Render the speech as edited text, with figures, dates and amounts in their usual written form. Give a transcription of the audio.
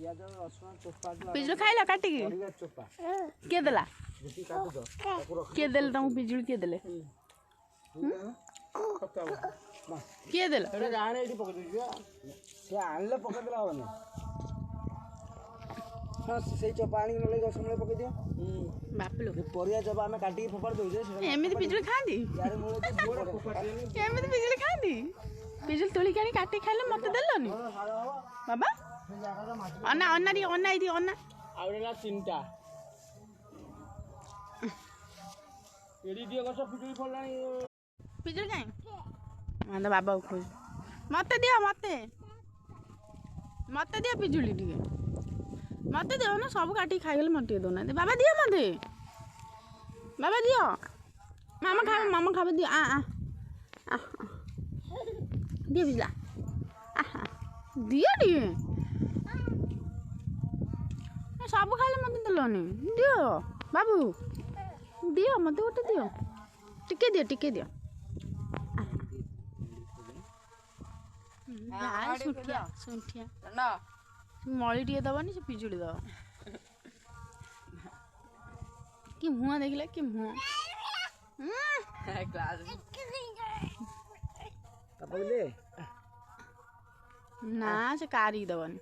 पिजुली खाइल काटिकी किए देला किए देले तुमको पिजुली किए देले किए देला से चोपा आनी गछ मूले पकई दियो बापलो परिया चोपा आम काटिकी फोपाड़ दौचे एमती पिजुली खाती एमती पिजुली खाती पिजुली तोलिक आनी काटी खाइले मत देलनी बाबा अन्ना अन्ना दी अन्ना इदी अन्ना आउरेला चिंता एडी दियो गछ पिजुली फळलानी पिजुली काई मां बाबा को खोज मत दियो मत दियो पिजुली टिके मत दियो ना सब काटी खाइले मत दो ना बाबा दियो मते बाबा दियो मामा खाबे दियो आ दियो बिजला दियो दिए सब खाइले मत देलनी दियो बाबू दियो मत गोटे दियो टिके दियो सुंठिया मली टे दबनी से पिजुली दब कि मुँह देखले कि मुँह ना से कारी दबनी